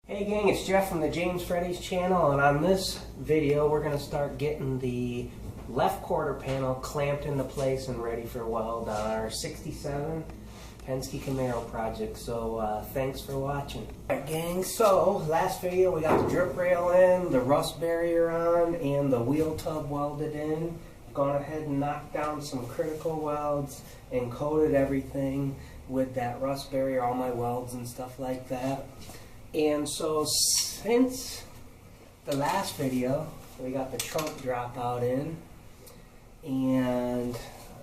Hey gang, it's Jeff from the James Freddy's channel, and on this video we're going to start getting the left quarter panel clamped into place and ready for weld on our 67 Penske Camaro project. So thanks for watching. Alright gang, so last video we got the drip rail in, the rust barrier on, and the wheel tub welded in. I've gone ahead and knocked down some critical welds and coated everything with that rust barrier, all my welds and stuff like that. And so since the last video, we got the trunk dropout in, and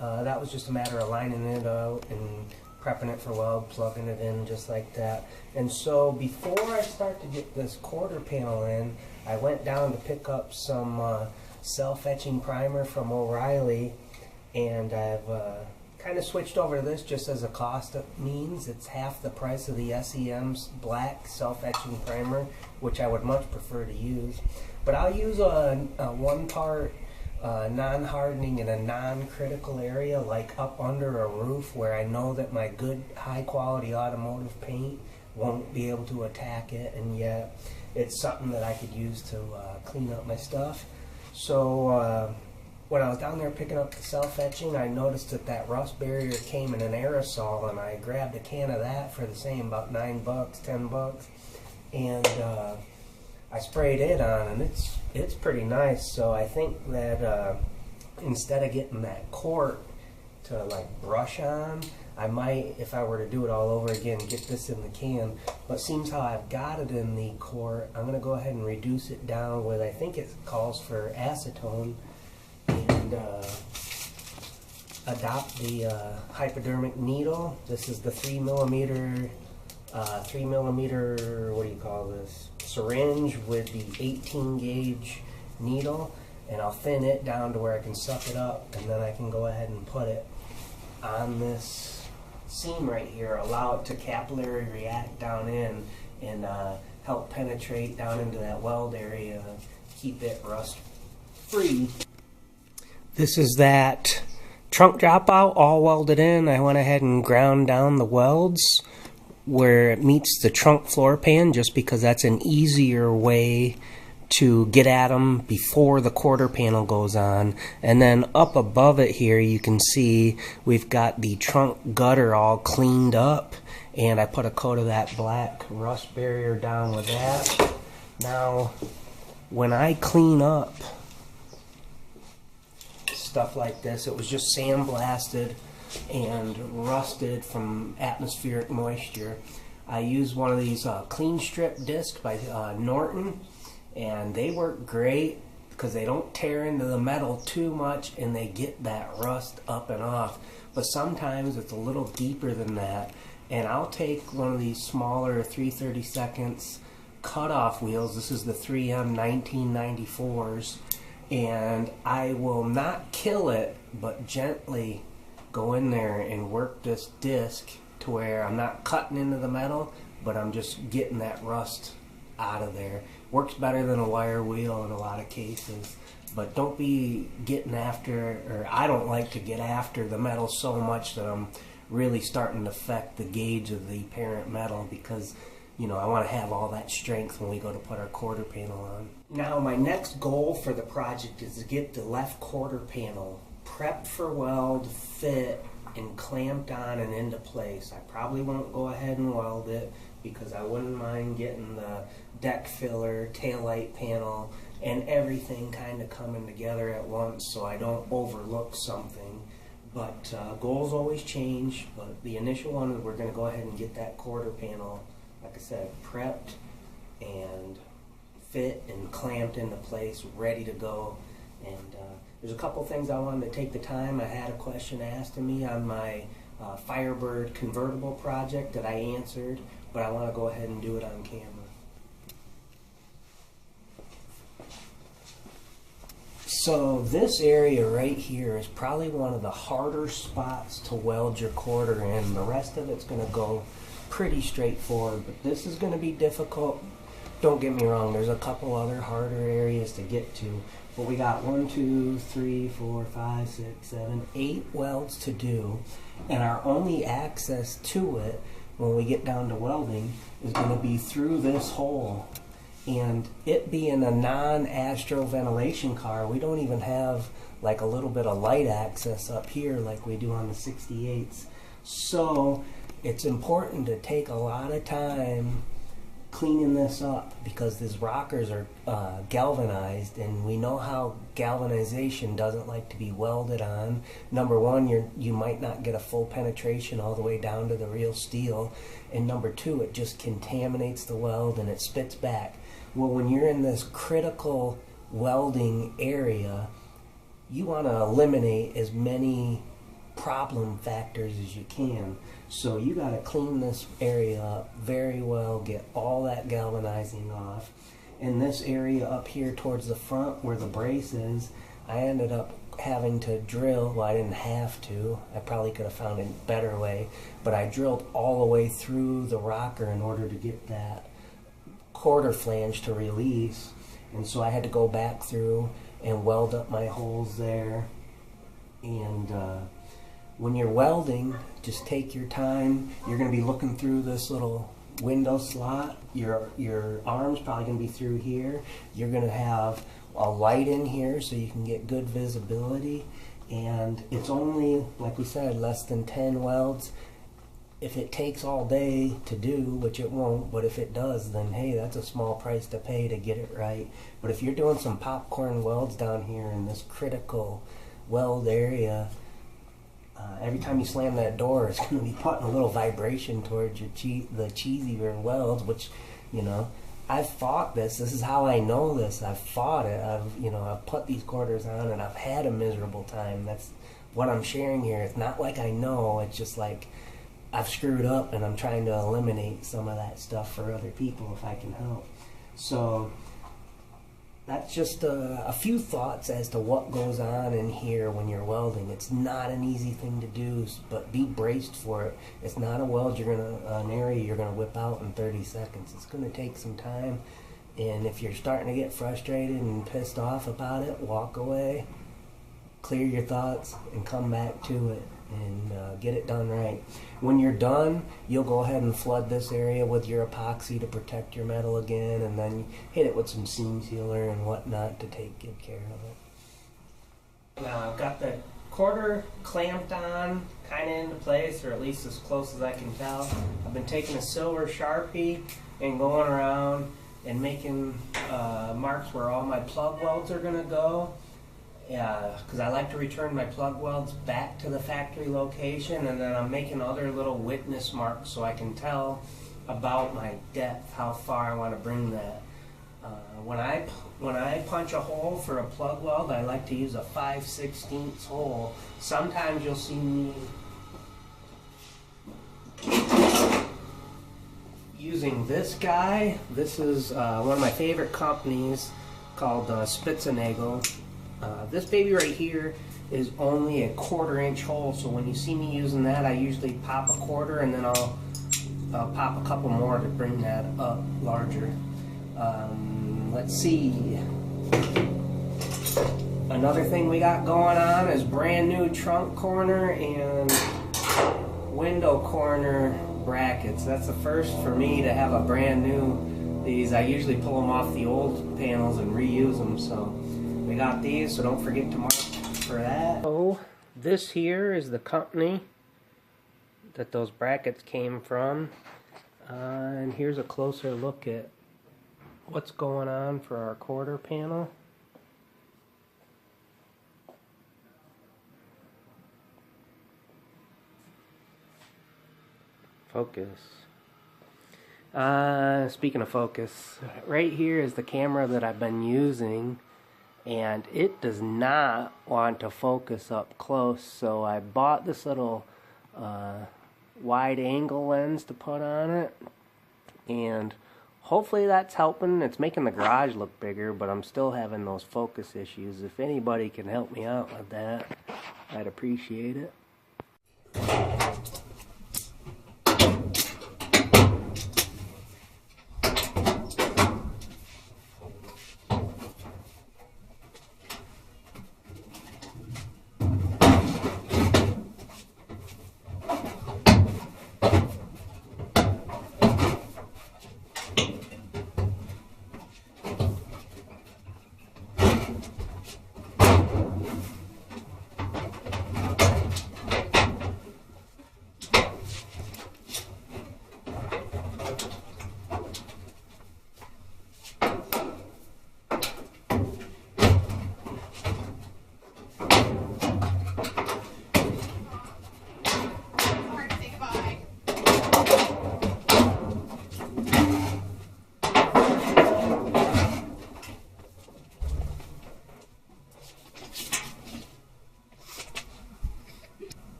that was just a matter of lining it out and prepping it for weld, plugging it in just like that. And so before I start to get this quarter panel in, I went down to pick up some self-etching primer from O'Reilly, and I've kind of switched over to this just as a cost means. It's half the price of the SEM's black self-etching primer, which I would much prefer to use. But I'll use a one part non-hardening in a non-critical area, like up under a roof where I know that my good high quality automotive paint won't be able to attack it, and yet it's something that I could use to clean up my stuff. So when I was down there picking up the self-etching, I noticed that that rust barrier came in an aerosol, and I grabbed a can of that for the same, about $9, $10, and I sprayed it on, and it's pretty nice. So I think that instead of getting that quart to like brush on, I might, if I were to do it all over again, get this in the can. But seems how I've got it in the quart, I'm going to go ahead and reduce it down with, I think it calls for acetone, and adopt the hypodermic needle. This is the 3 millimeter, what do you call this, syringe with the 18 gauge needle, and I'll thin it down to where I can suck it up, and then I can go ahead and put it on this seam right here, allow it to capillary react down in, and help penetrate down into that weld area, keep it rust free. This is that trunk dropout all welded in. I went ahead and ground down the welds where it meets the trunk floor pan, just because that's an easier way to get at them before the quarter panel goes on. And then up above it here you can see we've got the trunk gutter all cleaned up, and I put a coat of that black rust barrier down with that. Now when I clean up stuff like this, it was just sandblasted and rusted from atmospheric moisture. I use one of these clean strip discs by Norton, and they work great because they don't tear into the metal too much and they get that rust up and off. But sometimes it's a little deeper than that, and I'll take one of these smaller 3/32 cutoff wheels. This is the 3M 1994s, and I will not kill it, but gently go in there and work this disc to where I'm not cutting into the metal, but I'm just getting that rust out of there. Works better than a wire wheel in a lot of cases, but don't be getting after, or I don't like to get after the metal so much that I'm really starting to affect the gauge of the parent metal, because you know, I want to have all that strength when we go to put our quarter panel on. Now my next goal for the project is to get the left quarter panel prepped for weld, fit, and clamped on and into place. I probably won't go ahead and weld it because I wouldn't mind getting the deck filler, taillight panel, and everything kind of coming together at once so I don't overlook something. But goals always change, but the initial one is we're going to go ahead and get that quarter panel, like I said, prepped and fit and clamped into place, ready to go. And there's a couple things I wanted to take the time. I had a question asked of me on my Firebird convertible project that I answered, but I want to go ahead and do it on camera. So this area right here is probably one of the harder spots to weld your quarter in. The rest of it's going to go pretty straightforward, but this is going to be difficult. Don't get me wrong, there's a couple other harder areas to get to, but we got 1, 2, 3, 4, 5, 6, 7, 8 welds to do, and our only access to it when we get down to welding is going to be through this hole. And it being a non-Astro ventilation car, we don't even have like a little bit of light access up here like we do on the 68s. So it's important to take a lot of time cleaning this up, because these rockers are galvanized, and we know how galvanization doesn't like to be welded on. Number one, you might not get a full penetration all the way down to the real steel, and number two, it just contaminates the weld and it spits back. Well, when you're in this critical welding area, you want to eliminate as many problem factors as you can. So you got to clean this area up very well, get all that galvanizing off. In this area up here towards the front where the brace is, I ended up having to drill. Well, I didn't have to. I probably could have found a better way, but I drilled all the way through the rocker in order to get that quarter flange to release. And so I had to go back through and weld up my holes there. And when you're welding, just take your time. You're going to be looking through this little window slot. Your arm's probably going to be through here. You're going to have a light in here so you can get good visibility. And it's only, like we said, less than 10 welds. If it takes all day to do, which it won't, but if it does, then hey, that's a small price to pay to get it right. But if you're doing some popcorn welds down here in this critical weld area, every time you slam that door, it's going to be putting a little vibration towards your the cheesier welds, which, you know, I've fought this. This is how I know this. I've fought it. I've put these quarters on and I've had a miserable time. That's what I'm sharing here. It's not like I know. It's just like I've screwed up and I'm trying to eliminate some of that stuff for other people if I can help. So that's just a few thoughts as to what goes on in here when you're welding. It's not an easy thing to do, but be braced for it. It's not a weld an area you're gonna whip out in 30 seconds. It's gonna take some time, and if you're starting to get frustrated and pissed off about it, walk away, clear your thoughts, and come back to it and get it done right. When you're done, you'll go ahead and flood this area with your epoxy to protect your metal again, and then hit it with some seam sealer and whatnot to take good care of it. Now I've got the quarter clamped on, kind of into place, or at least as close as I can tell. I've been taking a silver Sharpie and going around and making marks where all my plug welds are going to go. Because I like to return my plug welds back to the factory location, and then I'm making other little witness marks so I can tell about my depth, how far I want to bring that. When I punch a hole for a plug weld, I like to use a 5/16 hole. Sometimes you'll see me using this guy. This is one of my favorite companies called Spitzenagel. This baby right here is only a 1/4 inch hole, so when you see me using that, I usually pop a 1/4 and then I'll pop a couple more to bring that up larger. Let's see. Another thing we got going on is brand new trunk corner and window corner brackets. That's the first for me to have a brand new. These, I usually pull them off the old panels and reuse them, so we got these, so don't forget to mark for that. Oh, this here is the company that those brackets came from. And here's a closer look at what's going on for our quarter panel. Focus. Speaking of focus, right here is the camera that I've been using, and it does not want to focus up close, so I bought this little wide angle lens to put on it, and hopefully that's helping. It's making the garage look bigger, but I'm still having those focus issues. If anybody can help me out with that, I'd appreciate it.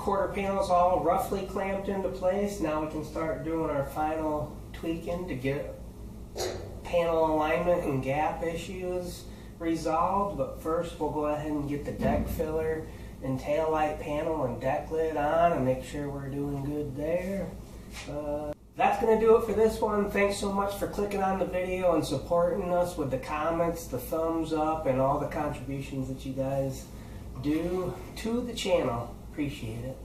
quarter panel's all roughly clamped into place. Now we can start doing our final tweaking to get panel alignment and gap issues resolved. But first we'll go ahead and get the deck filler and tail light panel and deck lid on and make sure we're doing good there. That's going to do it for this one. Thanks so much for clicking on the video and supporting us with the comments, the thumbs up, and all the contributions that you guys do to the channel. Appreciate it.